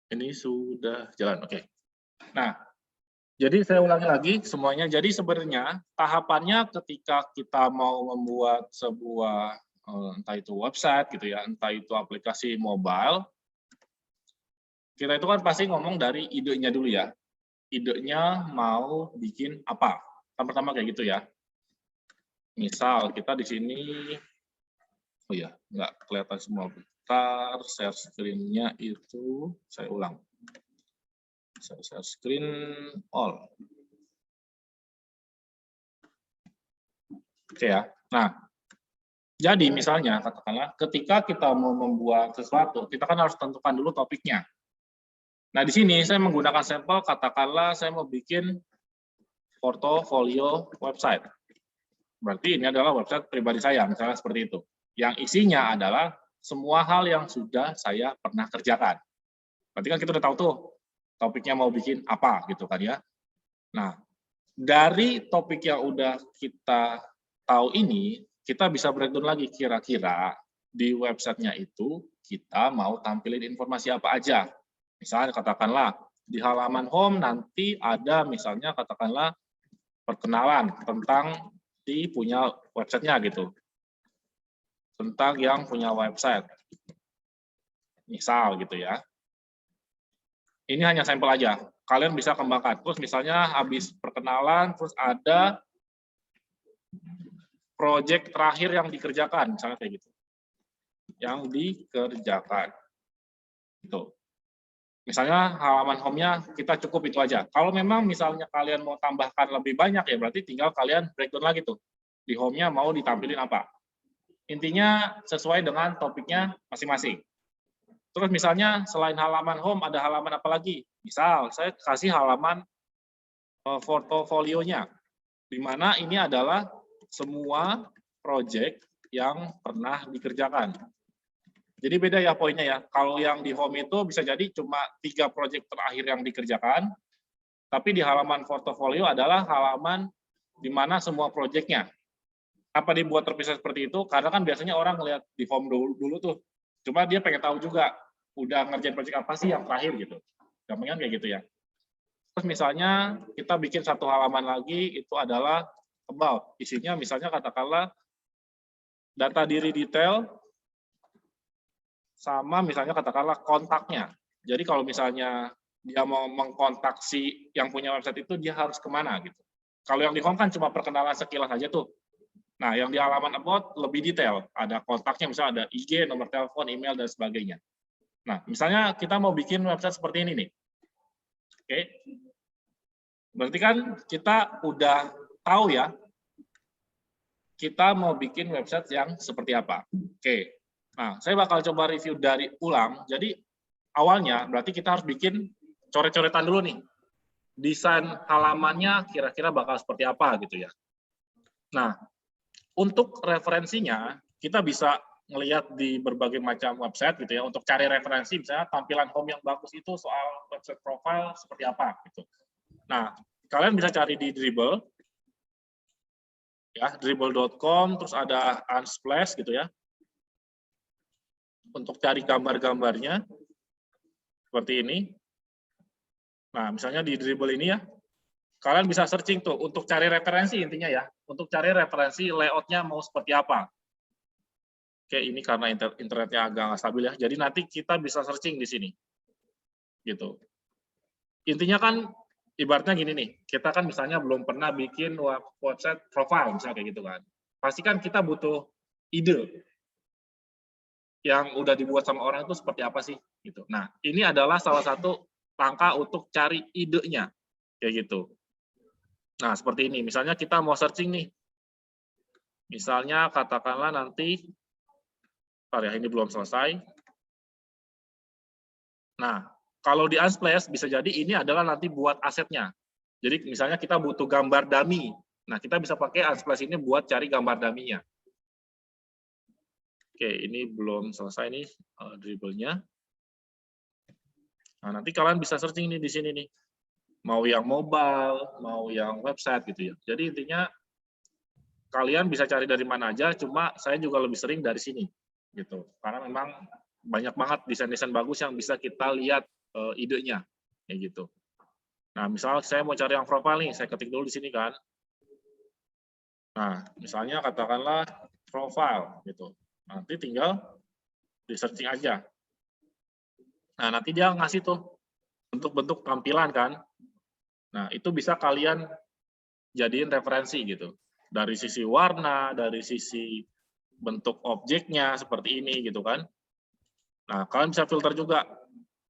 Ini sudah jalan, oke. Nah, jadi saya ulangi lagi semuanya. Jadi sebenarnya tahapannya ketika kita mau membuat sebuah, entah itu website gitu ya, entah itu aplikasi mobile, kita itu kan pasti ngomong dari idenya dulu ya. Idenya mau bikin apa? Kan pertama kayak gitu ya. Misal kita di sini, oh ya, nggak kelihatan semua. Bentar, share screen-nya itu saya ulang. Share screen all. Oke ya. Nah, jadi misalnya katakanlah ketika kita mau membuat sesuatu, kita kan harus tentukan dulu topiknya. Nah, di sini saya menggunakan sampel, katakanlah saya mau bikin portofolio website. Berarti ini adalah website pribadi saya, misalnya seperti itu. Yang isinya adalah semua hal yang sudah saya pernah kerjakan. Berarti kan kita udah tahu tuh topiknya mau bikin apa gitu kan ya. Nah, dari topik yang udah kita tahu ini, kita bisa breakdown lagi kira-kira di websitenya itu kita mau tampilin informasi apa aja. Misalnya katakanlah di halaman home nanti ada misalnya katakanlah perkenalan tentang si punya websitenya gitu. Tentang yang punya website. Misal gitu ya. Ini hanya sampel aja. Kalian bisa kembangkan. Terus misalnya habis perkenalan, terus ada project terakhir yang dikerjakan, misalnya kayak gitu. Yang dikerjakan. Gitu. Misalnya halaman home-nya kita cukup itu aja. Kalau memang misalnya kalian mau tambahkan lebih banyak ya berarti tinggal kalian breakdown lagi tuh. Di home-nya mau ditampilin apa. Intinya sesuai dengan topiknya masing-masing. Terus misalnya selain halaman home ada halaman apa lagi? Misal saya kasih halaman portofolionya, di mana ini adalah semua project yang pernah dikerjakan. Jadi beda ya poinnya ya. Kalau yang di home itu bisa jadi cuma 3 project terakhir yang dikerjakan, tapi di halaman portofolio adalah halaman di mana semua projectnya. Apa dibuat terpisah seperti itu? Karena kan biasanya orang ngelihat di home dulu tuh. Cuma dia pengen tahu juga, udah ngerjain project apa sih yang terakhir gitu. Gampangnya kayak gitu ya. Terus misalnya kita bikin satu halaman lagi, itu adalah about. Isinya misalnya katakanlah data diri detail, sama misalnya katakanlah kontaknya. Jadi kalau misalnya dia mau mengkontak si yang punya website itu, dia harus kemana gitu. Kalau yang di home kan cuma perkenalan sekilas aja tuh. Nah, yang di halaman about lebih detail. Ada kontaknya, misalnya ada IG, nomor telepon, email, dan sebagainya. Nah, misalnya kita mau bikin website seperti ini nih. Oke. Berarti kan kita udah tahu ya, kita mau bikin website yang seperti apa. Oke. Nah, saya bakal coba review dari ulang. Jadi, awalnya berarti kita harus bikin coret-coretan dulu nih. Desain halamannya kira-kira bakal seperti apa gitu ya. Nah, untuk referensinya, kita bisa ngelihat di berbagai macam website gitu ya, untuk cari referensi, misalnya tampilan home yang bagus itu soal website profile seperti apa gitu. Nah, kalian bisa cari di Dribbble, ya, dribble.com, terus ada Unsplash gitu ya, untuk cari gambar-gambarnya, seperti ini. Nah, misalnya di Dribbble ini ya, kalian bisa searching tuh, untuk cari referensi intinya ya, untuk cari referensi layout-nya mau seperti apa. Oke, ini karena internetnya agak nggak stabil ya, jadi nanti kita bisa searching di sini. Gitu. Intinya kan, ibaratnya gini nih, kita kan misalnya belum pernah bikin website profile, misalnya kayak gitu kan. Pasti kan kita butuh ide yang udah dibuat sama orang itu seperti apa sih gitu. Nah, ini adalah salah satu langkah untuk cari idenya kayak gitu. Nah, seperti ini. Misalnya kita mau searching nih. Misalnya katakanlah nanti ya ini belum selesai. Nah, kalau di Unsplash bisa jadi ini adalah nanti buat asetnya. Jadi misalnya kita butuh gambar dummy. Nah, kita bisa pakai Unsplash ini buat cari gambar dummy-nya. Oke, ini belum selesai nih dribble-nya. Nah, nanti kalian bisa searching nih di sini nih. Mau yang mobile, mau yang website gitu ya. Jadi intinya kalian bisa cari dari mana aja, cuma saya juga lebih sering dari sini gitu. Karena memang banyak banget desain-desain bagus yang bisa kita lihat idenya, kayak gitu. Nah, misal saya mau cari yang profile nih, saya ketik dulu di sini kan. Nah, misalnya katakanlah profile gitu. Nanti tinggal di searching aja. Nah, nanti dia ngasih tuh bentuk-bentuk tampilan kan. Nah, itu bisa kalian jadiin referensi gitu. Dari sisi warna, dari sisi bentuk objeknya seperti ini gitu kan. Nah, kalian bisa filter juga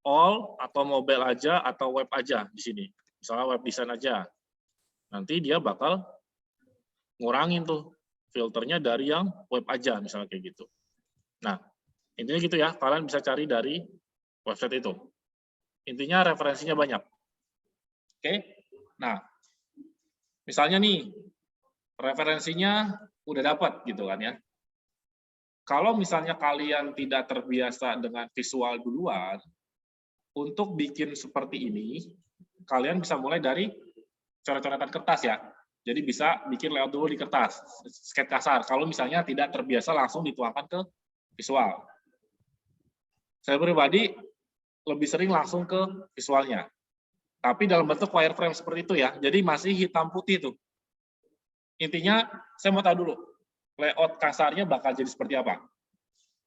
all atau mobile aja atau web aja di sini. Misalnya web design aja. Nanti dia bakal ngurangin tuh filternya dari yang web aja misalnya kayak gitu. Nah, intinya gitu ya, kalian bisa cari dari website itu. Intinya referensinya banyak. Oke. Nah, misalnya nih referensinya udah dapat gitu kan ya. Kalau misalnya kalian tidak terbiasa dengan visual duluan, untuk bikin seperti ini, kalian bisa mulai dari coret-coretan kertas ya. Jadi bisa bikin layout dulu di kertas, sketch kasar. Kalau misalnya tidak terbiasa langsung dituangkan ke visual. Saya pribadi lebih sering langsung ke visualnya. Tapi dalam bentuk wireframe seperti itu ya. Jadi masih hitam putih tuh. Intinya saya mau tahu dulu, layout kasarnya bakal jadi seperti apa.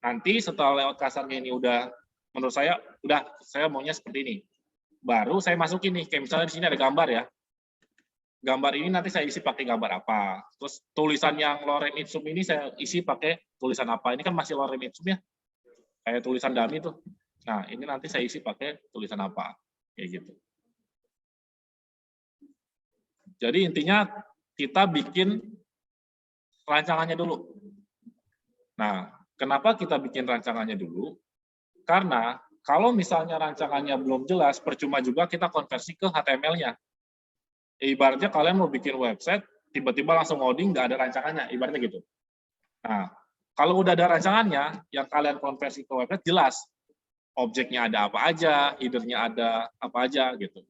Nanti setelah layout kasarnya ini udah, menurut saya, udah saya maunya seperti ini. Baru saya masukin nih, kayak misalnya di sini ada gambar ya. Gambar ini nanti saya isi pakai gambar apa. Terus tulisan yang lorem ipsum ini saya isi pakai tulisan apa. Ini kan masih lorem ipsum ya. Kayak tulisan dummy tuh. Nah, ini nanti saya isi pakai tulisan apa. Kayak gitu. Jadi intinya kita bikin rancangannya dulu. Nah, kenapa kita bikin rancangannya dulu? Karena kalau misalnya rancangannya belum jelas, percuma juga kita konversi ke HTML-nya. Ibaratnya kalian mau bikin website, tiba-tiba langsung loading, nggak ada rancangannya, ibaratnya gitu. Nah, kalau udah ada rancangannya, yang kalian konversi ke website jelas. Objeknya ada apa aja, header-nya ada apa aja, gitu.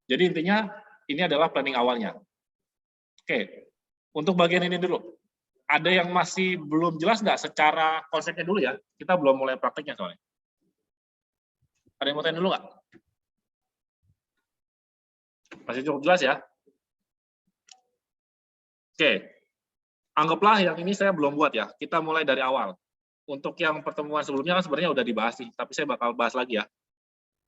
Jadi intinya, ini adalah planning awalnya. Oke, untuk bagian ini dulu. Ada yang masih belum jelas nggak secara konsepnya dulu ya? Kita belum mulai praktiknya soalnya. Ada yang mau tanya dulu nggak? Masih cukup jelas ya? Oke, anggaplah yang ini saya belum buat ya. Kita mulai dari awal. Untuk yang pertemuan sebelumnya kan sebenarnya udah dibahas nih, tapi saya bakal bahas lagi ya.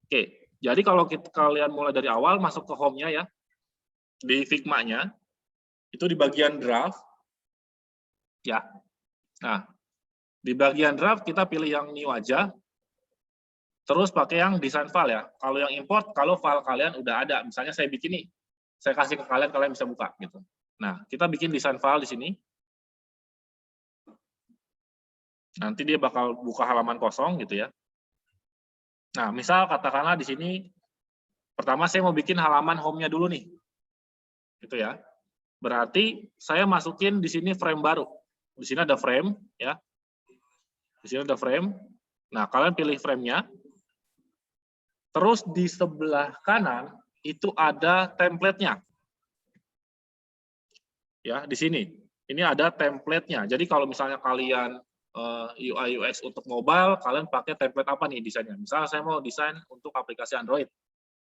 Oke, jadi kalau kalian mulai dari awal, masuk ke home-nya ya, di Figma-nya, itu di bagian draft, ya. Nah, di bagian draft kita pilih yang new aja, terus pakai yang design file ya. Kalau yang import, kalau file kalian udah ada, misalnya saya bikin nih, saya kasih ke kalian, kalian bisa buka gitu. Nah, kita bikin design file di sini. Nanti dia bakal buka halaman kosong gitu ya. Nah, misal katakanlah di sini, pertama saya mau bikin halaman home-nya dulu nih. Gitu ya. Berarti saya masukin di sini frame baru. Di sini ada frame ya. Di sini ada frame. Nah, kalian pilih frame-nya. Terus di sebelah kanan itu ada template-nya. Ya, di sini. Ini ada template-nya. Jadi kalau misalnya kalian UI UX untuk mobile, kalian pakai template apa nih desainnya? Misalnya saya mau desain untuk aplikasi Android.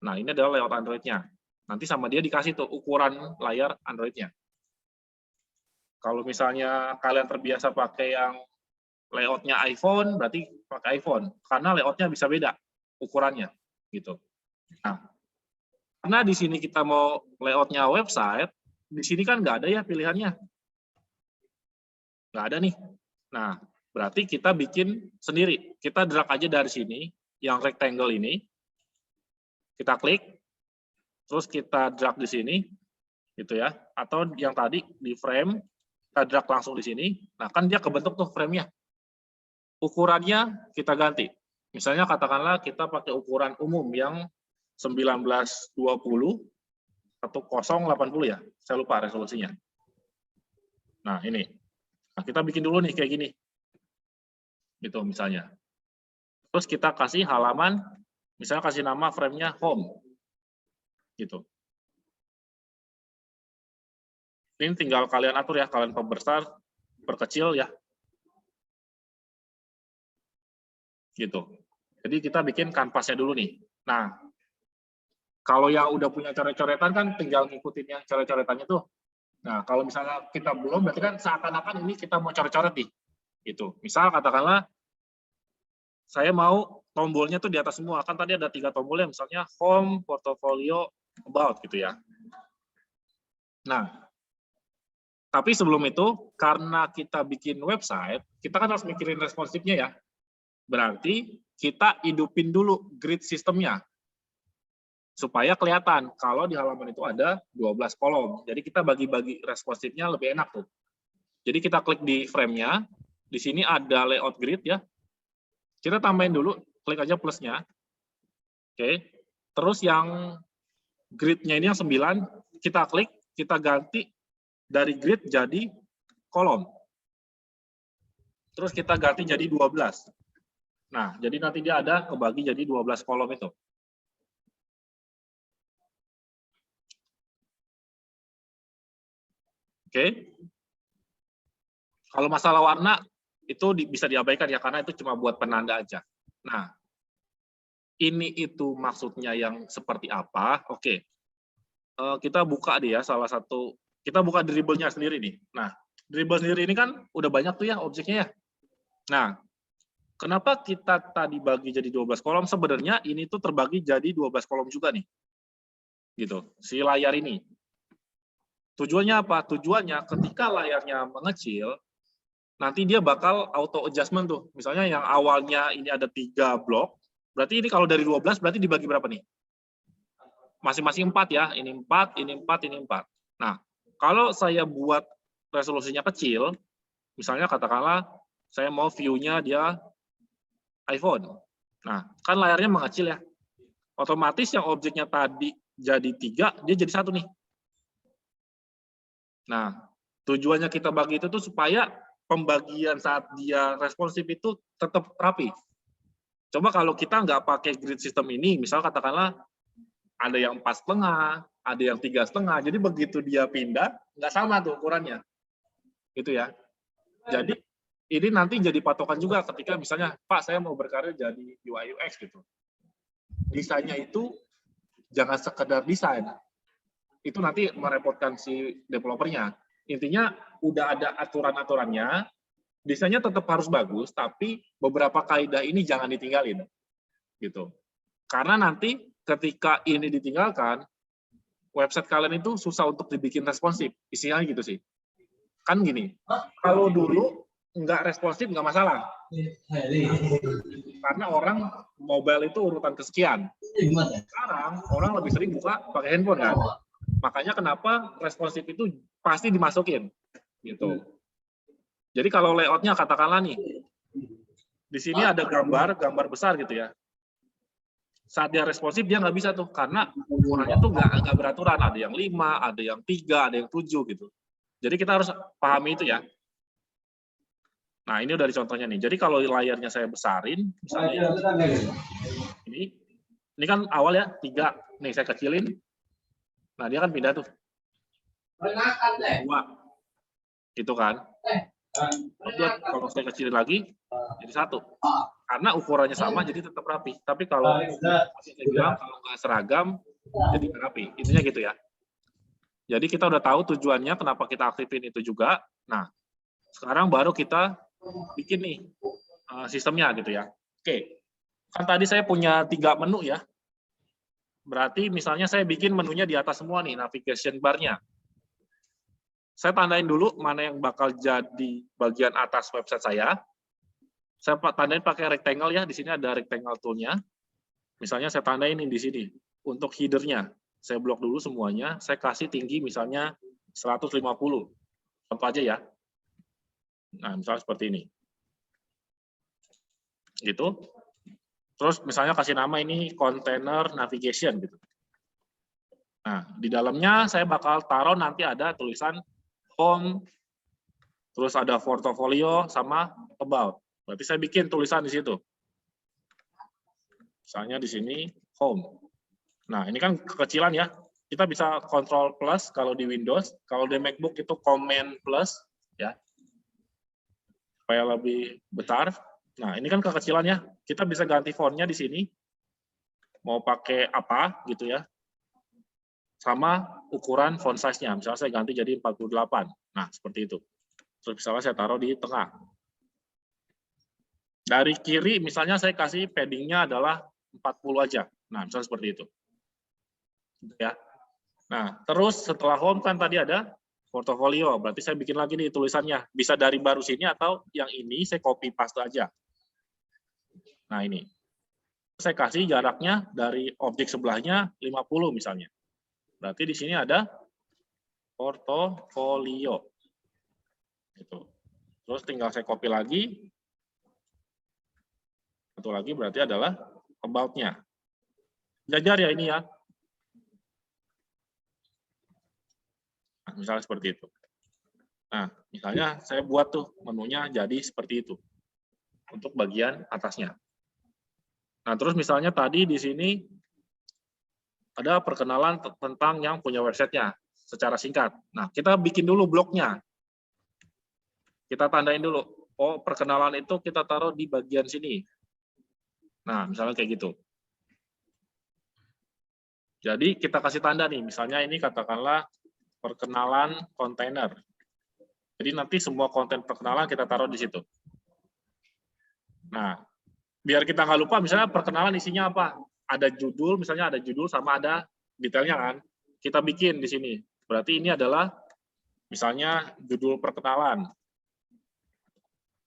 Nah, ini adalah layout Android-nya. Nanti sama dia dikasih tuh ukuran layar Android-nya. Kalau misalnya kalian terbiasa pakai yang layout-nya iPhone, berarti pakai iPhone. Karena layout-nya bisa beda ukurannya. Gitu. Nah, karena di sini kita mau layout-nya website, di sini kan nggak ada ya pilihannya. Nggak ada nih. Nah, berarti kita bikin sendiri. Kita drag aja dari sini, yang rectangle ini. Kita klik, terus kita drag di sini, gitu ya. Atau yang tadi di frame, kita drag langsung di sini. Nah, kan dia kebentuk tuh frame-nya. Ukurannya kita ganti. Misalnya katakanlah kita pakai ukuran umum yang 1920 atau 1080 ya. Saya lupa resolusinya. Nah, ini. Nah, kita bikin dulu nih kayak gini. Gitu misalnya. Terus kita kasih halaman, misalnya kasih nama frame-nya home. Gitu. Ini tinggal kalian atur ya, kalian perbesar, perkecil ya. Gitu. Jadi kita bikin kanvasnya dulu nih. Nah, kalau yang udah punya coret-coretan kan tinggal ngikutin yang coret-coretannya tuh. Nah, kalau misalnya kita belum, berarti kan seakan-akan ini kita mau coret-coret nih. Gitu. Misal katakanlah saya mau tombolnya tuh di atas semua. Kan tadi ada 3 tombolnya, misalnya home, portfolio, about gitu ya. Nah, tapi sebelum itu, karena kita bikin website, kita kan harus mikirin responsifnya ya. Berarti kita hidupin dulu grid sistemnya. Supaya kelihatan kalau di halaman itu ada 12 kolom. Jadi kita bagi-bagi responsifnya lebih enak tuh. Jadi kita klik di frame-nya, di sini ada layout grid ya. Kita tambahin dulu, klik aja plusnya. Oke. Terus yang grid-nya ini yang 9, kita klik, kita ganti dari grid jadi kolom. Terus kita ganti jadi 12. Nah, jadi nanti dia ada kebagi jadi 12 kolom itu. Oke. Kalau masalah warna itu bisa diabaikan ya karena itu cuma buat penanda aja. Nah, ini itu maksudnya yang seperti apa? Oke. Kita buka deh ya salah satu, kita buka dribble-nya sendiri nih. Nah, dribble sendiri ini kan udah banyak tuh ya objeknya ya. Nah, kenapa kita tadi bagi jadi 12 kolom? Sebenarnya ini tuh terbagi jadi 12 kolom juga nih. Gitu, si layar ini. Tujuannya apa? Tujuannya ketika layarnya mengecil, nanti dia bakal auto adjustment tuh. Misalnya yang awalnya ini ada 3 blok, berarti ini kalau dari 12 berarti dibagi berapa nih? Masing-masing 4 ya, ini 4, ini 4, ini 4. Nah, kalau saya buat resolusinya kecil, misalnya katakanlah saya mau view-nya dia iPhone. Nah, kan layarnya mengecil ya. Otomatis yang objeknya tadi jadi 3, dia jadi 1 nih. Nah, tujuannya kita bagi itu tuh supaya pembagian saat dia responsif itu tetap rapi. Coba kalau kita nggak pakai grid system ini, misal katakanlah ada yang 4,5, ada yang 3,5, jadi begitu dia pindah, nggak sama tuh ukurannya. Gitu ya. Jadi ini nanti jadi patokan juga ketika misalnya, Pak saya mau berkarir jadi UI UX gitu. Desainnya itu jangan sekedar desain. Itu nanti merepotkan si developernya. Intinya udah ada aturan-aturannya, desainnya tetap harus bagus, tapi beberapa kaidah ini jangan ditinggalin. Gitu. Karena nanti ketika ini ditinggalkan, website kalian itu susah untuk dibikin responsif. Isinya gitu sih. Kan gini, kalau dulu nggak responsif nggak masalah. Karena orang mobile itu urutan kesekian. Sekarang orang lebih sering buka pakai handphone kan. Makanya kenapa responsif itu pasti dimasukin, gitu. Jadi kalau layoutnya katakanlah nih, di sini ada gambar besar gitu ya. Saat dia responsif dia nggak bisa tuh, karena ukurannya tuh nggak beraturan. Ada yang 5, ada yang 3, ada yang 7 gitu. Jadi kita harus pahami itu ya. Nah ini udah contohnya nih. Jadi kalau layarnya saya besarin, misalnya ini kan awal ya 3, nih saya kecilin. Nah, dia kan pindah tuh. 2. Gitu kan. Kalau saya kecilin lagi, jadi 1. Karena ukurannya sama, jadi tetap rapi. Tapi kalau saya bilang, kalau nggak seragam, jadi nggak rapi. Intinya gitu ya. Jadi kita udah tahu tujuannya, kenapa kita aktifin itu juga. Nah, sekarang baru kita bikin nih sistemnya gitu ya. Oke. Kan tadi saya punya 3 menu ya. Berarti misalnya saya bikin menunya di atas semua nih, navigation bar-nya. Saya tandain dulu mana yang bakal jadi bagian atas website saya. Saya tandain pakai rectangle ya, di sini ada rectangle tool-nya. Misalnya saya tandain di sini. Untuk header-nya, saya blok dulu semuanya, saya kasih tinggi misalnya 150. Contoh aja ya. Nah, misalnya seperti ini. Gitu. Terus misalnya kasih nama ini container navigation gitu. Nah, di dalamnya saya bakal taruh nanti ada tulisan home, terus ada portfolio sama about. Berarti saya bikin tulisan di situ. Misalnya di sini home. Nah, ini kan kekecilan ya. Kita bisa control plus kalau di Windows, kalau di MacBook itu command plus ya. Supaya lebih besar. Nah, ini kan kekecilan ya. Kita bisa ganti fontnya di sini. mau pakai apa gitu ya, sama ukuran font size-nya. Misalnya saya ganti jadi 48. Nah, seperti itu. Terus misalnya saya taruh di tengah. Dari kiri misalnya saya kasih padding-nya adalah 40 aja. Nah, misalnya seperti itu. Ya. Nah, terus setelah home kan tadi ada portofolio. Berarti saya bikin lagi nih tulisannya. Bisa dari baru sini atau yang ini saya copy paste aja. Nah, ini. Saya kasih jaraknya dari objek sebelahnya 50 misalnya. Berarti di sini ada portofolio. Gitu. Terus tinggal saya copy lagi. Satu lagi berarti adalah about-nya. Jajar ya ini ya. Nah, misalnya seperti itu. Nah, misalnya saya buat tuh menunya jadi seperti itu. Untuk bagian atasnya. Nah, terus misalnya tadi di sini ada perkenalan tentang yang punya websitenya secara singkat. Nah, kita bikin dulu blognya. Kita tandain dulu. Oh, perkenalan itu kita taruh di bagian sini. Nah, misalnya kayak gitu. Jadi kita kasih tanda nih, misalnya ini katakanlah perkenalan kontainer. Jadi nanti semua konten perkenalan kita taruh di situ. Nah, biar kita nggak lupa, misalnya perkenalan isinya apa? Ada judul, misalnya ada judul sama ada detailnya kan. Kita bikin di sini. Berarti ini adalah misalnya judul perkenalan.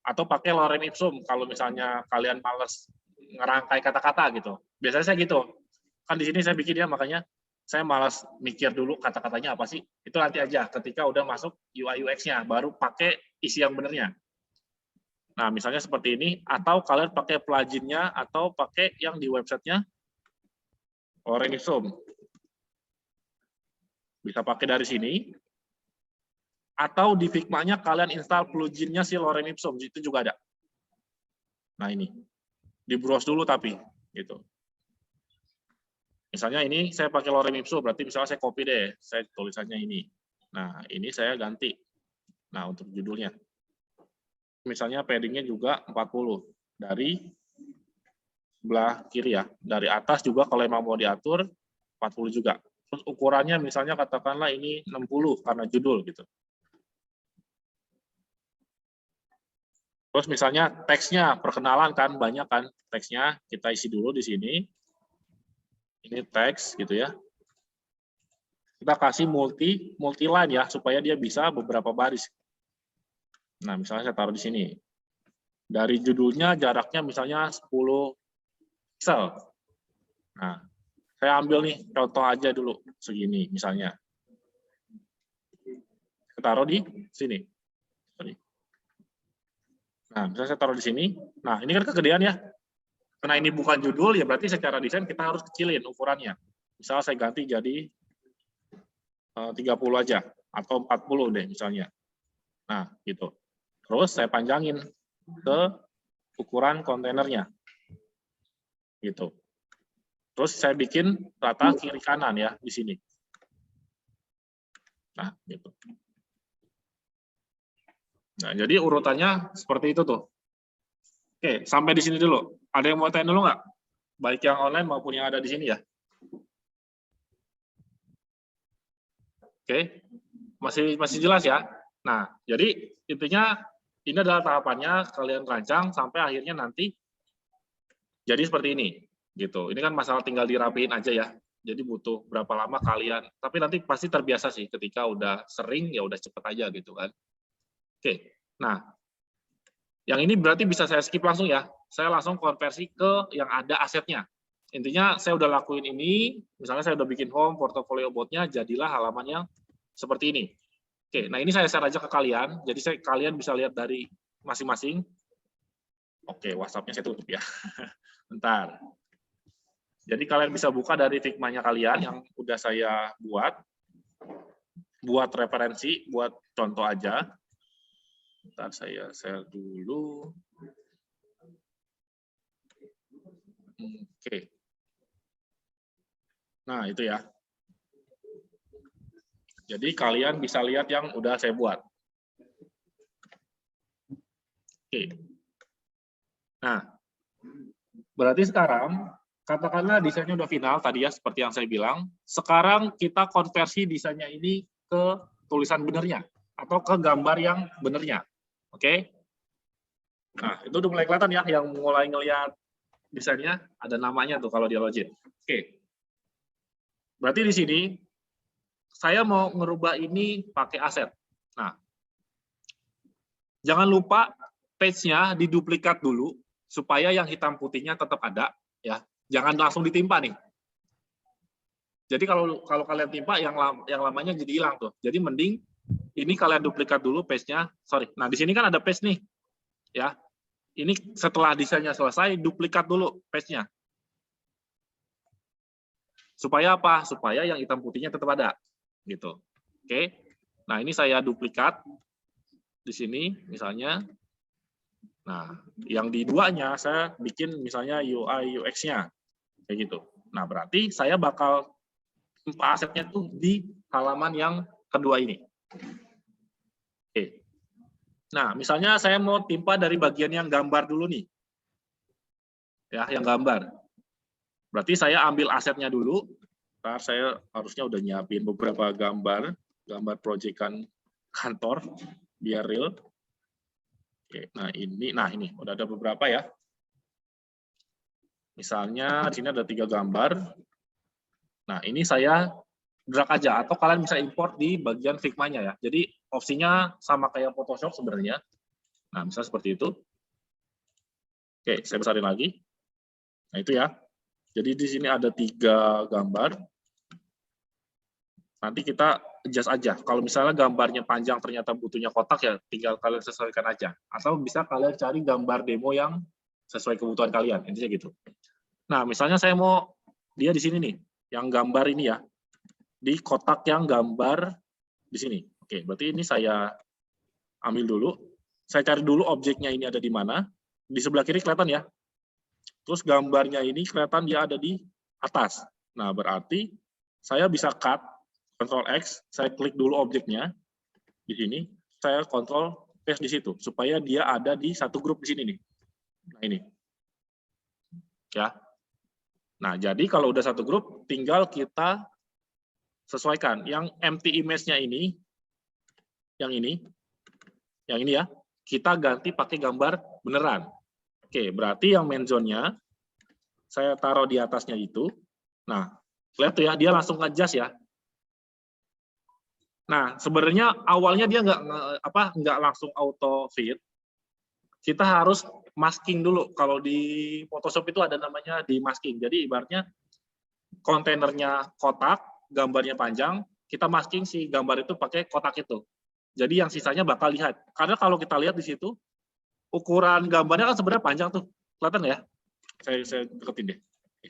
Atau pakai lorem ipsum kalau misalnya kalian males ngerangkai kata-kata gitu. Biasanya saya gitu. Kan di sini saya bikin ya, makanya saya malas mikir dulu kata-katanya apa sih. Itu nanti aja ketika udah masuk UI UX-nya, baru pakai isi yang benernya. Nah, misalnya seperti ini, atau kalian pakai plugin-nya, atau pakai yang di websitenya lorem ipsum. Bisa pakai dari sini, atau di Figma-nya kalian install plugin-nya si lorem ipsum, itu juga ada. Nah ini, di browse dulu tapi, gitu. Misalnya ini saya pakai lorem ipsum, berarti misalnya saya copy deh, saya tulisannya ini. Nah, ini saya ganti. Nah, untuk judulnya. Misalnya padding-nya juga 40 dari sebelah kiri ya. Dari atas juga kalau emang mau diatur 40 juga. Terus ukurannya misalnya katakanlah ini 60 karena judul gitu. Terus misalnya teksnya perkenalan kan banyak kan teksnya, kita isi dulu di sini. Ini teks gitu ya. Kita kasih multi line ya supaya dia bisa beberapa baris. Nah, misalnya saya taruh di sini. Dari judulnya jaraknya misalnya 10 pixel. Nah, saya ambil nih contoh aja dulu segini misalnya. Saya taruh di sini. Nah, misalnya saya taruh di sini. Nah, ini kan kegedean ya. Karena ini bukan judul, ya berarti secara desain kita harus kecilin ukurannya. Misalnya saya ganti jadi 30 aja, atau 40 deh misalnya. Nah, gitu. Terus saya panjangin ke ukuran kontainernya. Gitu. Terus saya bikin rata kiri kanan ya di sini. Nah, gitu. Nah, jadi urutannya seperti itu tuh. Oke, sampai di sini dulu. Ada yang mau tanya dulu nggak? Baik yang online maupun yang ada di sini ya. Oke, masih jelas ya. Nah, jadi intinya ini adalah tahapannya kalian rancang sampai akhirnya nanti jadi seperti ini. Gitu. Ini kan masalah tinggal dirapiin aja ya. Jadi butuh berapa lama kalian. Tapi nanti pasti terbiasa sih ketika udah sering ya udah cepet aja gitu kan. Oke. Nah, yang ini berarti bisa saya skip langsung ya. Saya langsung konversi ke yang ada asetnya. Intinya saya udah lakuin ini, misalnya saya udah bikin home, portfolio bot-nya, jadilah halaman yang seperti ini. Oke, nah ini saya share aja ke kalian, jadi kalian bisa lihat dari masing-masing. Oke, WhatsApp-nya saya tutup ya. Bentar. Jadi kalian bisa buka dari Figma-nya kalian yang udah saya buat referensi, buat contoh aja. Bentar, saya share dulu. Oke. Nah, itu ya. Jadi kalian bisa lihat yang udah saya buat. Oke. Nah, berarti sekarang katakanlah desainnya udah final tadi ya, seperti yang saya bilang. Sekarang kita konversi desainnya ini ke tulisan benernya atau ke gambar yang benernya. Oke? Nah, itu udah mulai kelihatan ya, yang mulai ngelihat desainnya ada namanya tuh kalau di login. Oke. Berarti di sini saya mau ngerubah ini pakai aset. Nah, jangan lupa page-nya diduplikat dulu supaya yang hitam putihnya tetap ada ya. Jangan langsung ditimpa nih. Jadi kalau kalian timpa yang lamanya jadi hilang tuh. Jadi mending ini kalian duplikat dulu page-nya. Sorry. Nah, di sini kan ada page nih. Ya. Ini setelah desainnya selesai duplikat dulu page-nya. Supaya apa? Supaya yang hitam putihnya tetap ada. Gitu. Oke. Nah, ini saya duplikat di sini misalnya. Nah, yang di duanya saya bikin misalnya UI UX-nya. Kayak gitu. Nah, berarti saya bakal timpa asetnya tuh di halaman yang kedua ini. Oke. Nah, misalnya saya mau timpa dari bagian yang gambar dulu nih. Ya, yang gambar. Berarti saya ambil asetnya dulu. Ntar saya harusnya udah nyiapin beberapa gambar proyekan kantor biar real. Oke, nah ini udah ada beberapa ya. Misalnya di sini ada 3 gambar. Nah, ini saya drag aja atau kalian bisa import di bagian Figma-nya ya. Jadi opsinya sama kayak Photoshop sebenarnya. Nah, misalnya seperti itu. Oke, saya besarin lagi. Nah, itu ya. Jadi di sini ada 3 gambar. Nanti kita adjust aja. Kalau misalnya gambarnya panjang ternyata butuhnya kotak ya tinggal kalian sesuaikan aja. Atau bisa kalian cari gambar demo yang sesuai kebutuhan kalian. Intinya gitu. Nah, misalnya saya mau dia di sini nih, yang gambar ini ya. Di kotak yang gambar di sini. Oke, berarti ini saya ambil dulu. Saya cari dulu objeknya ini ada di mana. Di sebelah kiri kelihatan ya. Terus gambarnya ini kelihatan dia ada di atas. Nah, berarti saya bisa cut, Ctrl X, saya klik dulu objeknya di sini, saya Ctrl paste di situ supaya dia ada di satu grup di sini nih. Nah, ini. Ya. Nah, jadi kalau udah satu grup tinggal kita sesuaikan. Yang empty image-nya ini yang ini ya, kita ganti pakai gambar beneran. Oke, berarti yang main zone-nya saya taruh di atasnya itu. Nah, lihat tuh ya, dia langsung nge-adjust ya. Nah, sebenarnya awalnya dia nggak langsung auto fit. Kita harus masking dulu. Kalau di Photoshop itu ada namanya di masking. Jadi ibaratnya kontainernya kotak, gambarnya panjang, kita masking si gambar itu pakai kotak itu. Jadi yang sisanya bakal lihat. Karena kalau kita lihat di situ, ukuran gambarnya kan sebenarnya panjang tuh. Kelihatan ya? Saya deketin deh.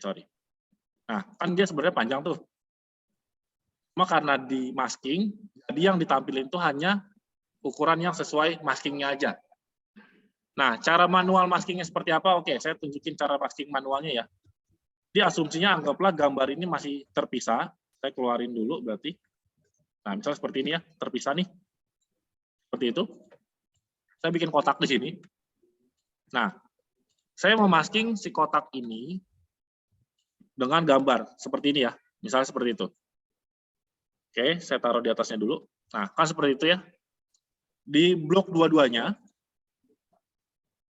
Sorry. Nah, kan dia sebenarnya panjang tuh. Cuma karena di masking, jadi yang ditampilin itu hanya ukuran yang sesuai maskingnya aja. Nah, cara manual maskingnya seperti apa? Oke, saya tunjukin cara masking manualnya ya. Di asumsinya anggaplah gambar ini masih terpisah. Saya keluarin dulu berarti. Nah, misalnya seperti ini ya, terpisah nih. Seperti itu. Saya bikin kotak di sini. Nah, saya mau masking si kotak ini dengan gambar seperti ini ya. Misalnya seperti itu. Oke, saya taruh di atasnya dulu. Nah, kan seperti itu ya. Di blok dua-duanya,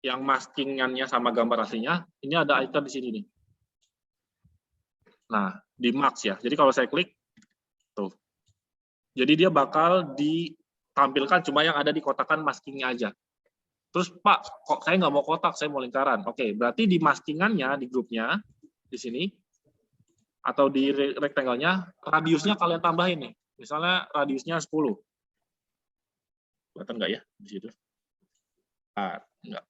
yang maskingannya sama gambar aslinya, ini ada icon di sini nih. Nah, di max ya. Jadi kalau saya klik, tuh. Jadi dia bakal ditampilkan cuma yang ada di kotakan maskingnya aja. Terus, Pak, kok saya nggak mau kotak, saya mau lingkaran. Oke, berarti di maskingannya, di grupnya, di sini, atau di rectangle-nya, radiusnya kalian tambahin nih. Misalnya radiusnya 10. Kelihatan nggak ya di situ? Enggak.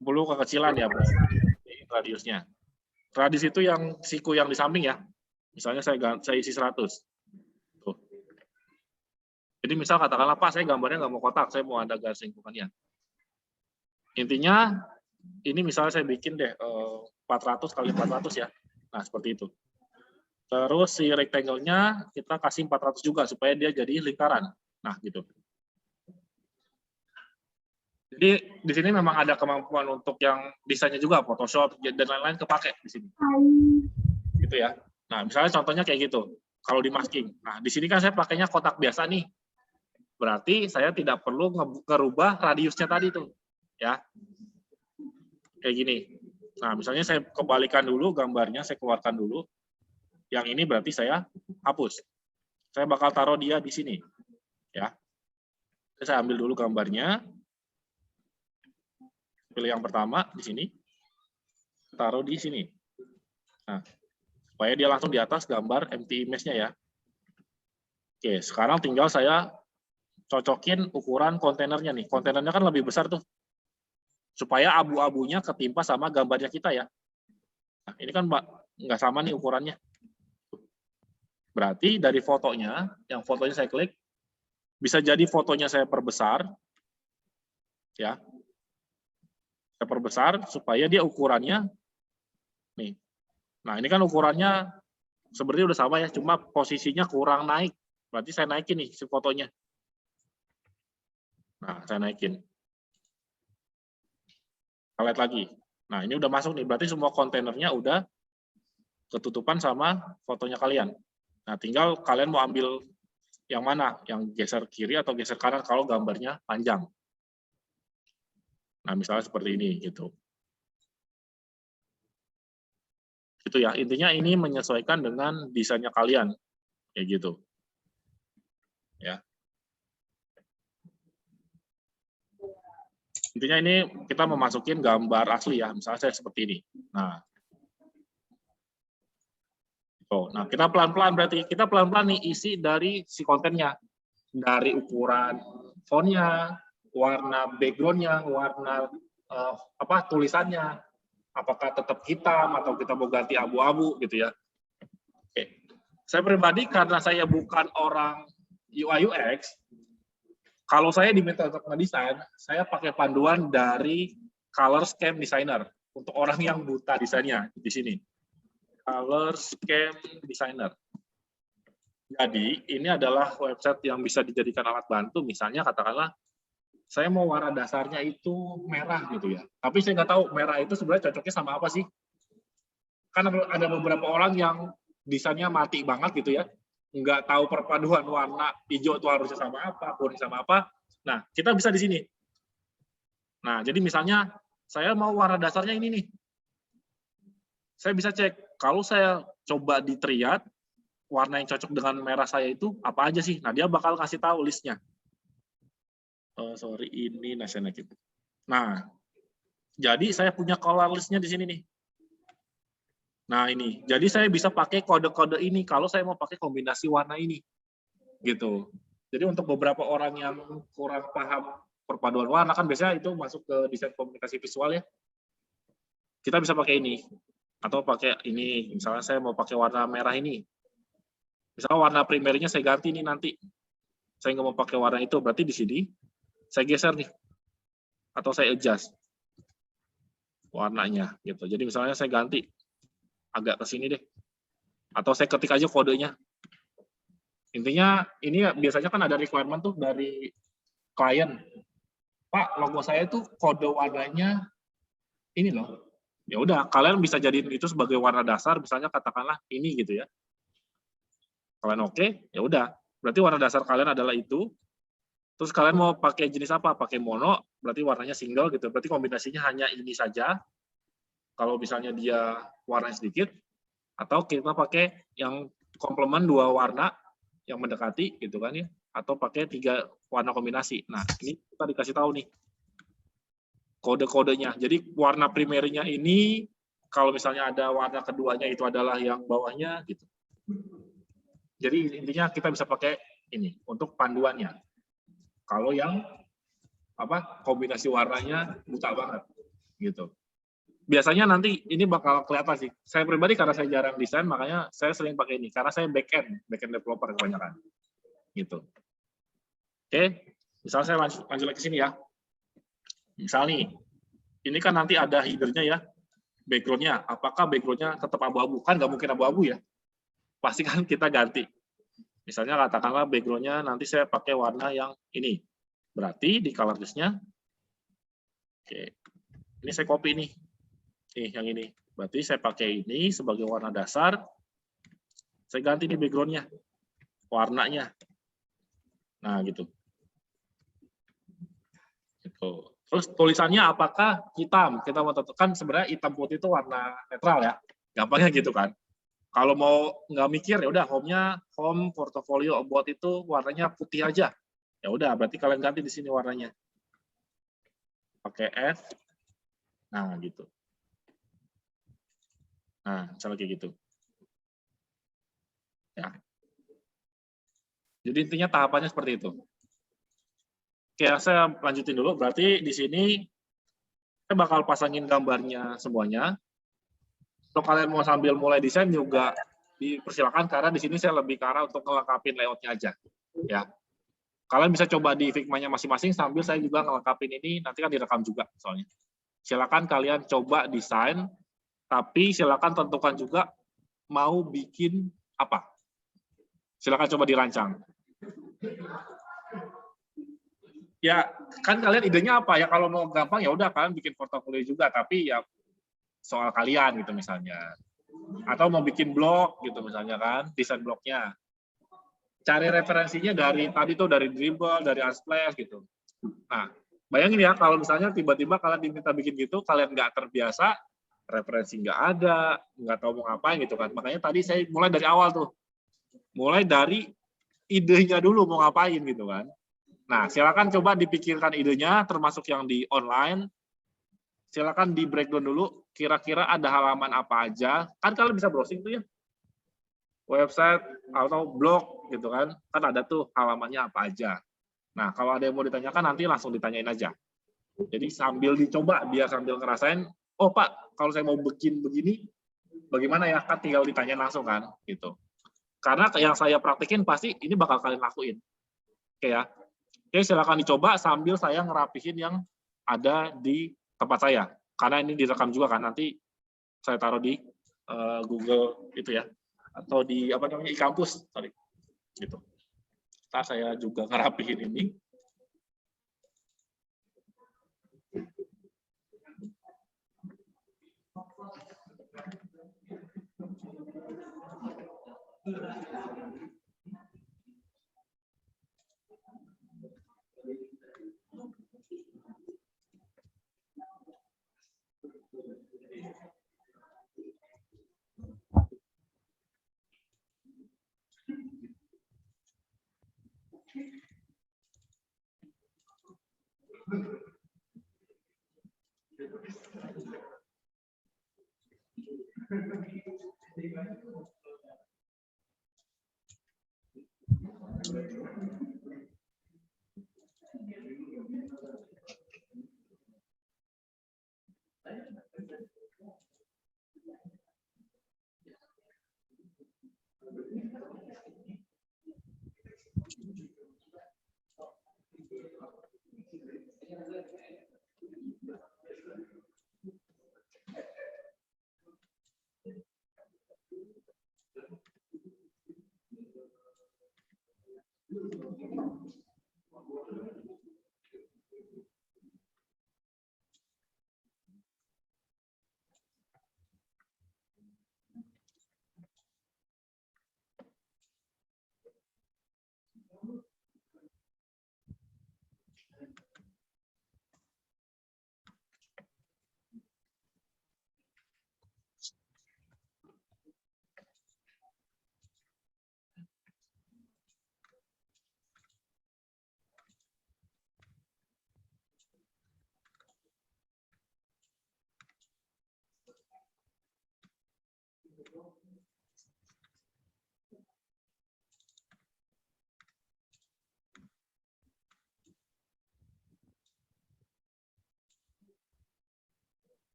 10 kekecilan ya, radiusnya. Radius itu yang siku yang di samping ya. Misalnya saya isi 100. Tuh. Jadi misal katakanlah, Pak, saya gambarnya nggak mau kotak, saya mau ada garis lingkurannya. Intinya, ini misalnya saya bikin deh 400 kali 400 ya. Nah, seperti itu. Terus si rectangle-nya kita kasih 400 juga supaya dia jadi lingkaran. Nah, gitu. Jadi di sini memang ada kemampuan untuk yang desainnya juga, Photoshop dan lain-lain kepake di sini. Gitu ya. Nah, misalnya contohnya kayak gitu. Kalau di masking. Nah, di sini kan saya pakainya kotak biasa nih. Berarti saya tidak perlu ngerubah radiusnya tadi tuh. Ya. Kayak gini. Nah, misalnya saya kembalikan dulu gambarnya, saya keluarkan dulu. Yang ini berarti saya hapus. Saya bakal taruh dia di sini. Ya. Saya ambil dulu gambarnya. Pilih yang pertama di sini. Taruh di sini. Nah, supaya dia langsung di atas gambar empty image-nya ya. Oke, sekarang tinggal saya cocokin ukuran kontainernya nih. Kontainernya kan lebih besar tuh. Supaya abu-abunya ketimpa sama gambarnya kita ya. Nah, ini kan nggak sama nih ukurannya. Berarti dari fotonya, yang fotonya saya klik, bisa jadi fotonya saya perbesar, ya. Saya perbesar supaya dia ukurannya, nih. Nah, ini kan ukurannya sebenarnya udah sama ya, cuma posisinya kurang naik. Berarti saya naikin nih si fotonya. Nah, saya naikin. Kita lihat lagi. Nah, ini udah masuk nih, berarti semua kontainernya udah ketutupan sama fotonya kalian. Nah, tinggal kalian mau ambil yang mana, yang geser kiri atau geser kanan kalau gambarnya panjang. Nah, misalnya seperti ini, gitu. Gitu ya, intinya ini menyesuaikan dengan desainnya kalian, kayak gitu. Ya. Intinya ini kita memasukin gambar asli ya, misalnya saya seperti ini. Nah, nah kita pelan-pelan berarti kita pelan-pelan nih isi dari si kontennya, dari ukuran fontnya, warna backgroundnya, warna tulisannya, apakah tetap hitam atau kita mau ganti abu-abu gitu ya. Oke. Saya pribadi karena saya bukan orang UI UX, kalau saya diminta untuk ngedesain, saya pakai panduan dari Color Scheme Designer untuk orang yang buta desainnya di sini. Color Scheme Designer. Jadi ini adalah website yang bisa dijadikan alat bantu. Misalnya katakanlah saya mau warna dasarnya itu merah gitu ya. Tapi saya nggak tahu merah itu sebenarnya cocoknya sama apa sih? Kan ada beberapa orang yang desainnya mati banget gitu ya. Nggak tahu perpaduan warna hijau itu harusnya sama apa, kuning sama apa. Nah, kita bisa di sini. Nah, jadi misalnya saya mau warna dasarnya ini nih. Saya bisa cek, kalau saya coba di triad, warna yang cocok dengan merah saya itu apa aja sih? Nah, dia bakal kasih tahu listnya. Sorry, ini nasional gitu. Nah, jadi saya punya color listnya di sini nih. Nah, ini. Jadi saya bisa pakai kode-kode ini kalau saya mau pakai kombinasi warna ini. Gitu. Jadi untuk beberapa orang yang kurang paham perpaduan warna, kan biasanya itu masuk ke desain komunikasi visual ya. Kita bisa pakai ini. Atau pakai ini. Misalnya saya mau pakai warna merah ini. Misalnya warna primernya saya ganti nih nanti. Saya nggak mau pakai warna itu, berarti di sini saya geser nih. Atau saya adjust warnanya. Gitu. Jadi misalnya saya ganti agak ke sini deh. Atau saya ketik aja kodenya. Intinya ini biasanya kan ada requirement tuh dari klien. Pak, logo saya itu kode warnanya ini loh. Ya udah, kalian bisa jadiin itu sebagai warna dasar, misalnya katakanlah ini gitu ya. Kalian oke, ya udah. Berarti warna dasar kalian adalah itu. Terus kalian mau pakai jenis apa? Pakai mono, berarti warnanya single gitu. Berarti kombinasinya hanya ini saja. Kalau misalnya dia warnanya sedikit, atau kita pakai yang komplement 2 warna yang mendekati gitu kan ya, atau pakai 3 warna kombinasi. Nah, ini kita dikasih tahu nih kode-kodenya. Jadi warna primernya ini kalau misalnya ada warna keduanya itu adalah yang bawahnya gitu. Jadi intinya kita bisa pakai ini untuk panduannya. Kalau yang kombinasi warnanya buta banget gitu. Biasanya nanti ini bakal kelihatan sih. Saya pribadi karena saya jarang desain, makanya saya sering pakai ini karena saya back-end developer kebanyakan. Gitu. Oke, misalnya saya lanjut lagi ke sini ya. Misal nih, ini kan nanti ada header-nya ya, background-nya. Apakah background-nya tetap abu-abu? Kan nggak mungkin abu-abu ya. Pasti kan kita ganti. Misalnya katakanlah background-nya nanti saya pakai warna yang ini. Berarti di color list-nya Oke, ini saya copy nih. Nih, yang ini. Berarti saya pakai ini sebagai warna dasar. Saya ganti di background-nya, warnanya. Nah, gitu. Terus tulisannya apakah hitam? Kita mau tentukan sebenarnya hitam putih itu warna netral ya. Gampangnya gitu kan. Kalau mau nggak mikir ya udah home portfolio about itu warnanya putih aja. Ya udah berarti kalian ganti di sini warnanya. Pakai F. Nah, gitu. Nah, misalnya kayak gitu. Ya. Jadi intinya tahapannya seperti itu. Oke, saya lanjutin dulu. Berarti di sini saya bakal pasangin gambarnya semuanya. Kalau kalian mau sambil mulai desain juga dipersilakan karena di sini saya lebih ke arah untuk ngelengkapin layoutnya aja. Ya. Kalian bisa coba di Figma-nya masing-masing sambil saya juga ngelengkapin ini, nanti kan direkam juga soalnya. Silakan kalian coba desain, tapi silakan tentukan juga mau bikin apa. Silakan coba dirancang. Ya, kan kalian idenya apa ya? Kalau mau gampang ya udah kalian bikin portofolio juga, tapi ya soal kalian gitu misalnya. Atau mau bikin blog gitu misalnya kan, desain blognya. Cari referensinya dari tadi tuh dari Dribbble, dari Unsplash gitu. Nah, bayangin ya kalau misalnya tiba-tiba kalian diminta bikin gitu, kalian nggak terbiasa, referensi nggak ada, nggak tahu mau ngapain gitu kan. Makanya tadi saya mulai dari awal tuh, mulai dari idenya dulu mau ngapain gitu kan. Nah, silakan coba dipikirkan idenya, termasuk yang di online. Silakan di breakdown dulu, kira-kira ada halaman apa aja. Kan kalian bisa browsing tuh ya, website atau blog gitu kan. Kan ada tuh halamannya apa aja. Nah, kalau ada yang mau ditanyakan nanti langsung ditanyain aja. Jadi sambil dicoba, dia sambil ngerasain, oh Pak, kalau saya mau bikin begini, bagaimana ya? Kan tinggal ditanya langsung kan, gitu. Karena yang saya praktekin pasti ini bakal kalian lakuin. Oke ya. Oke, silakan dicoba sambil saya ngerapihin yang ada di tempat saya. Karena ini direkam juga kan, nanti saya taruh di Google itu ya, atau di apa namanya e-kampus, sorry, gitu. Ntar saya juga ngerapihin ini.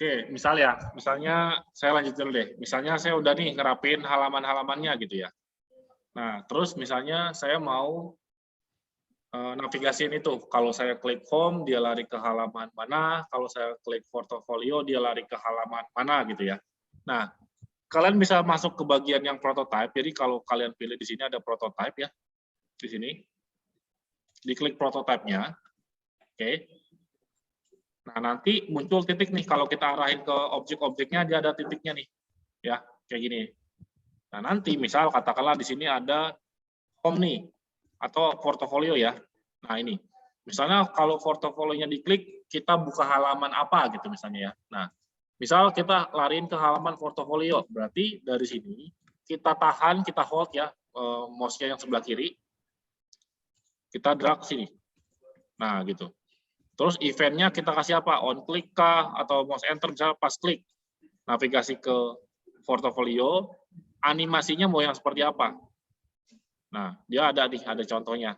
Oke, misalnya saya lanjut dulu deh. Misalnya saya udah nih ngerapin halaman-halamannya gitu ya. Nah, terus misalnya saya mau navigasiin itu. Kalau saya klik home, dia lari ke halaman mana. Kalau saya klik portofolio, dia lari ke halaman mana gitu ya. Nah, kalian bisa masuk ke bagian yang prototype. Jadi kalau kalian pilih di sini ada prototype ya. Di sini. Diklik prototype-nya. Oke. Nah, nanti muncul titik nih, kalau kita arahin ke objek-objeknya, dia ada titiknya nih, ya, kayak gini. Nah, nanti misal katakanlah di sini ada home nih, atau portofolio ya. Nah, ini. Misalnya kalau portofolionya diklik, kita buka halaman apa gitu misalnya ya. Nah, misal kita lariin ke halaman portofolio, berarti dari sini kita tahan, kita hold ya, mouse-nya yang sebelah kiri, kita drag ke sini. Nah, gitu. Terus eventnya kita kasih apa? On click kah? Atau mouse enter misalnya pas klik. Navigasi ke portofolio, animasinya mau yang seperti apa? Nah, dia ada nih, ada contohnya.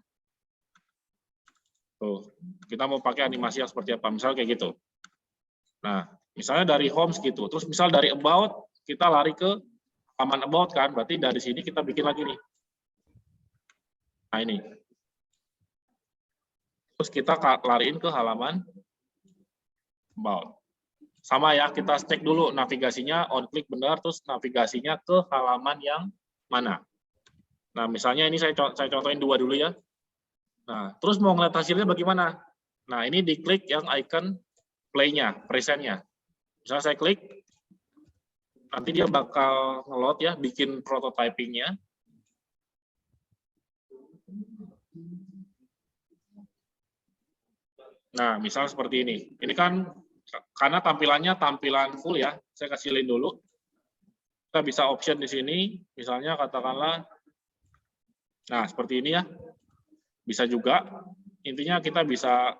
Tuh, kita mau pakai animasi yang seperti apa? Misalnya kayak gitu. Nah, misalnya dari home segitu. Terus misal dari about, kita lari ke halaman about kan, berarti dari sini kita bikin lagi nih. Nah, ini. Terus kita lariin ke halaman about. Sama ya, kita cek dulu navigasinya, on click benar, terus navigasinya ke halaman yang mana. Nah, misalnya ini saya contohin dua dulu ya. Nah, terus mau ngeliat hasilnya bagaimana? Nah, ini diklik yang icon play-nya, present-nya. Misalnya saya klik, nanti dia bakal nge-load ya, bikin prototyping-nya. Nah, misalnya seperti ini. Ini kan karena tampilannya tampilan full ya, saya kasih link dulu. Kita bisa option di sini, misalnya katakanlah, nah seperti ini ya, bisa juga. Intinya kita bisa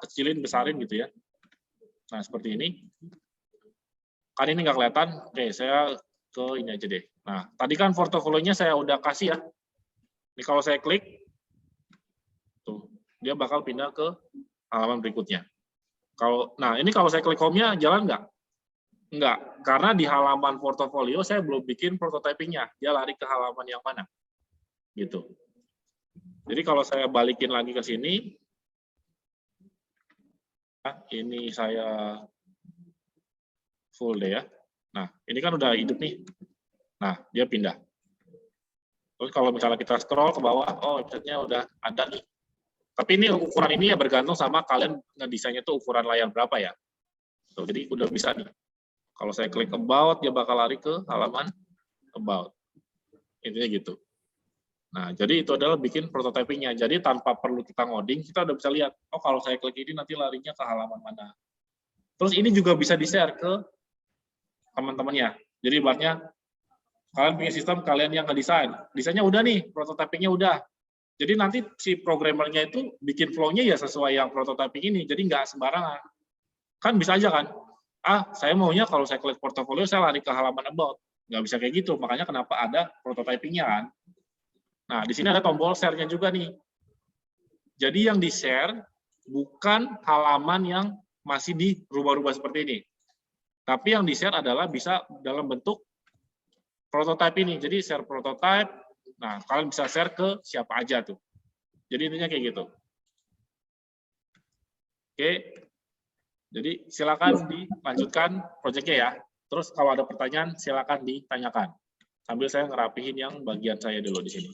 kecilin, besarin gitu ya. Nah seperti ini. Kan ini nggak kelihatan, oke saya ke ini aja deh. Nah tadi kan portofolionya saya udah kasih ya. Ini kalau saya klik, tuh dia bakal pindah ke halaman berikutnya. Nah ini kalau saya klik home-nya jalan nggak? Enggak, karena di halaman portofolio saya belum bikin prototyping-nya. Dia lari ke halaman yang mana? Gitu. Jadi kalau saya balikin lagi ke sini, ini saya full deh ya. Nah, ini kan udah hidup nih. Nah, dia pindah. Terus kalau misalnya kita scroll ke bawah, oh websitenya udah ada nih. Tapi ini ukuran ini ya bergantung sama kalian ngedesainnya tuh ukuran layar berapa ya. Tuh, jadi udah bisa nih. Kalau saya klik about, dia bakal lari ke halaman about. Intinya gitu. Nah, jadi itu adalah bikin prototyping-nya. Jadi tanpa perlu kita ngoding, kita udah bisa lihat, oh kalau saya klik ini nanti larinya ke halaman mana. Terus ini juga bisa di-share ke teman-temannya. Jadi ibaratnya kalian punya sistem, kalian yang ngedesain. Desainnya udah nih, prototyping-nya udah. Jadi nanti si programmernya itu bikin flow-nya ya sesuai yang prototyping ini, jadi nggak sembarangan. Kan bisa aja kan, saya maunya kalau saya klik portofolio, saya lari ke halaman about. Nggak bisa kayak gitu, makanya kenapa ada prototyping-nya kan. Nah, di sini ada tombol share-nya juga nih. Jadi yang di-share bukan halaman yang masih dirubah-rubah seperti ini. Tapi yang di-share adalah bisa dalam bentuk prototype ini. Jadi share prototype, nah kalian bisa share ke siapa aja tuh. Jadi intinya kayak gitu. Oke, jadi silakan dilanjutkan proyeknya ya. Terus kalau ada pertanyaan silakan ditanyakan. Sambil saya ngerapihin yang bagian saya dulu di sini.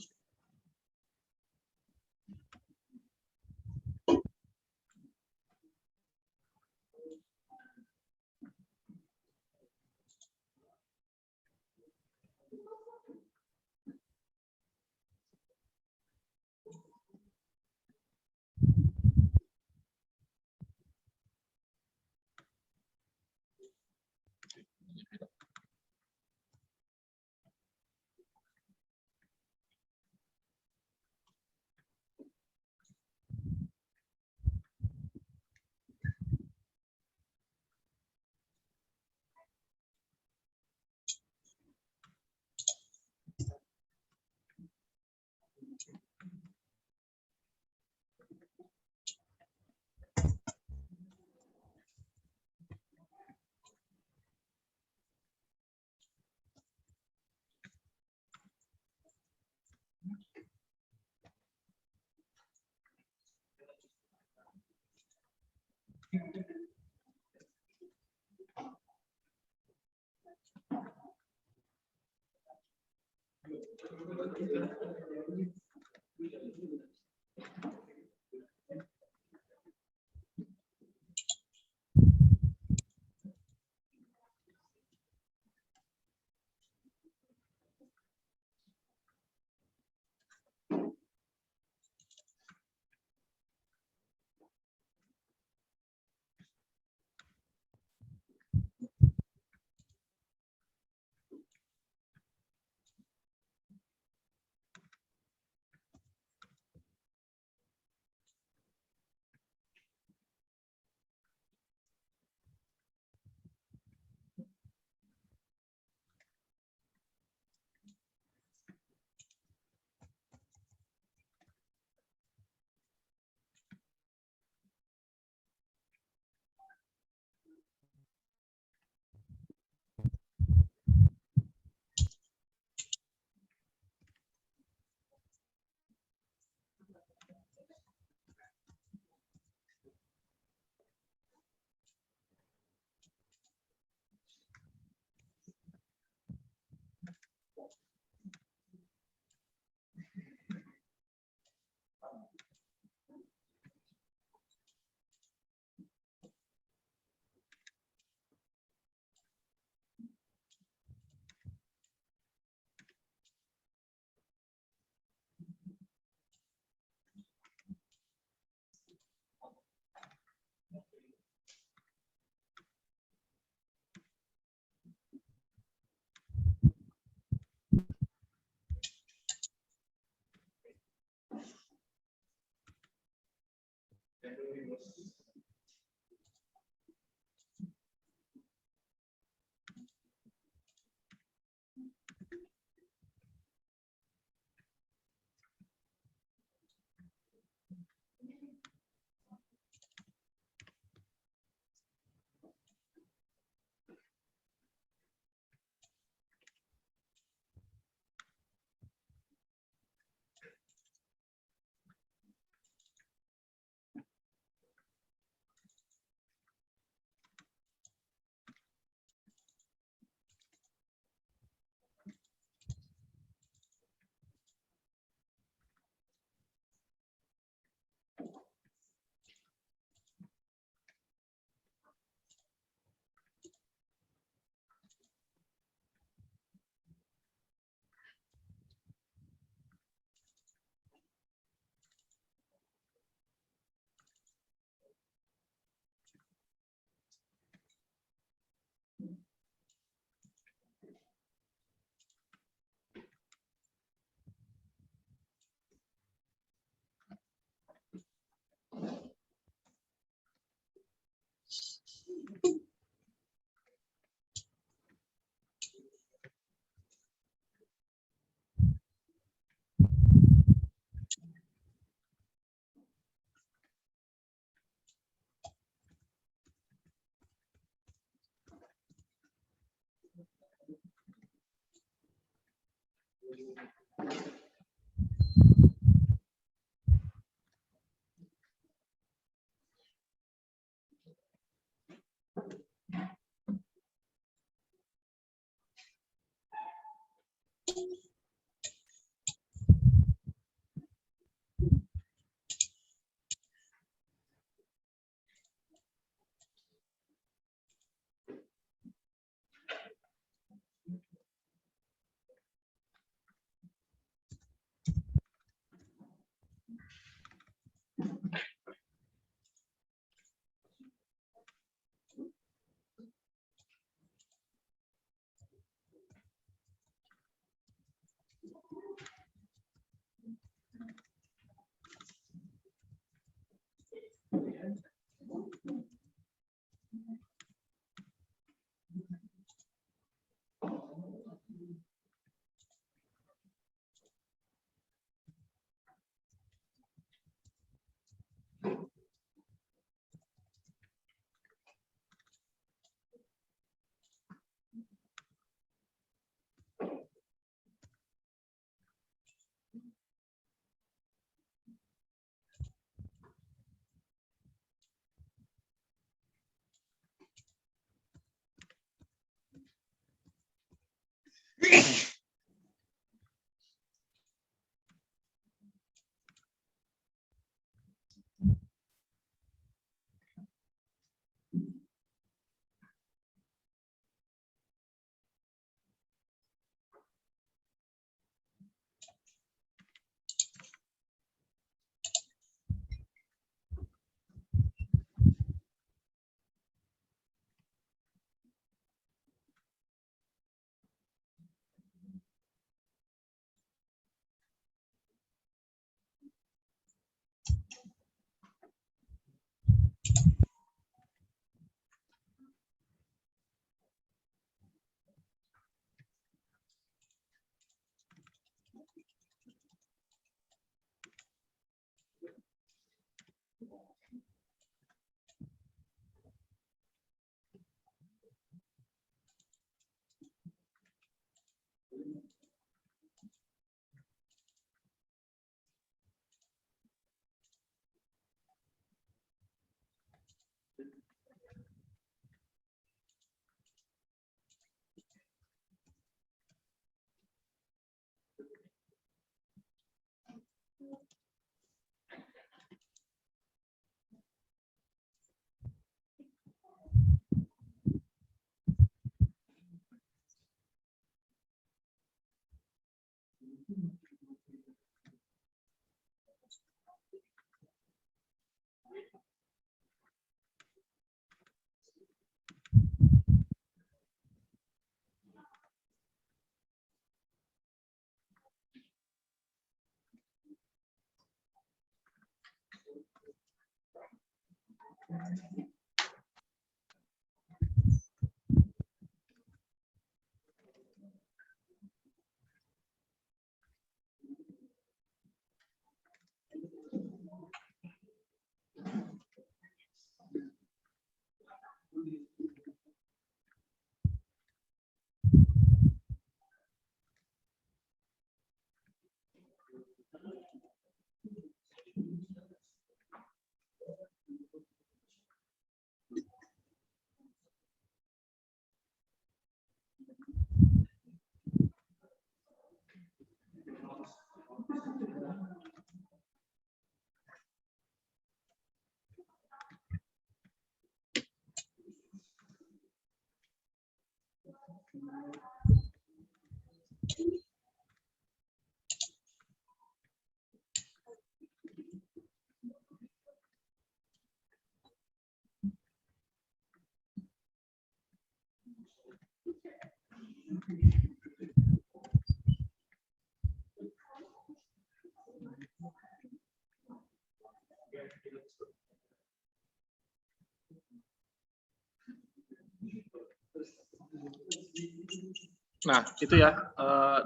Nah, itu ya,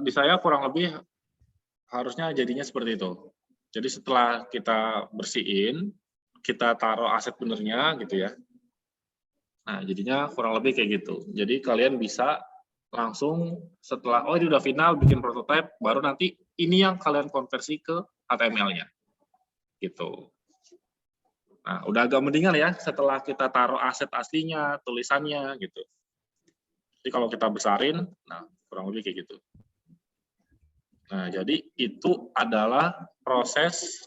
di saya kurang lebih harusnya jadinya seperti itu. Jadi setelah kita bersihin, kita taruh aset benernya gitu ya. Nah, jadinya kurang lebih kayak gitu. Jadi kalian bisa langsung setelah, oh ini udah final, bikin prototype, baru nanti ini yang kalian konversi ke HTML-nya. Gitu. Nah, udah agak mendingan ya setelah kita taruh aset aslinya, tulisannya, gitu. Jadi kalau kita besarin, nah kurang lebih kayak gitu. Nah, jadi itu adalah proses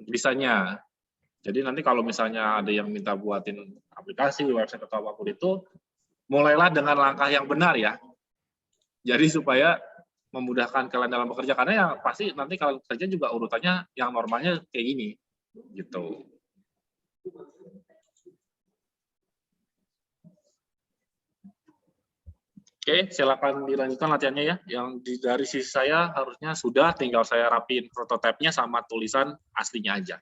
bisanya. Jadi nanti kalau misalnya ada yang minta buatin aplikasi, website atau apapun itu, mulailah dengan langkah yang benar ya. Jadi supaya memudahkan kalian dalam bekerja, karena ya pasti nanti kalau kerja juga urutannya yang normalnya kayak gini, gitu. Oke, silakan dilanjutkan latihannya ya. Yang dari sisi saya harusnya sudah, tinggal saya rapiin prototipenya sama tulisan aslinya aja.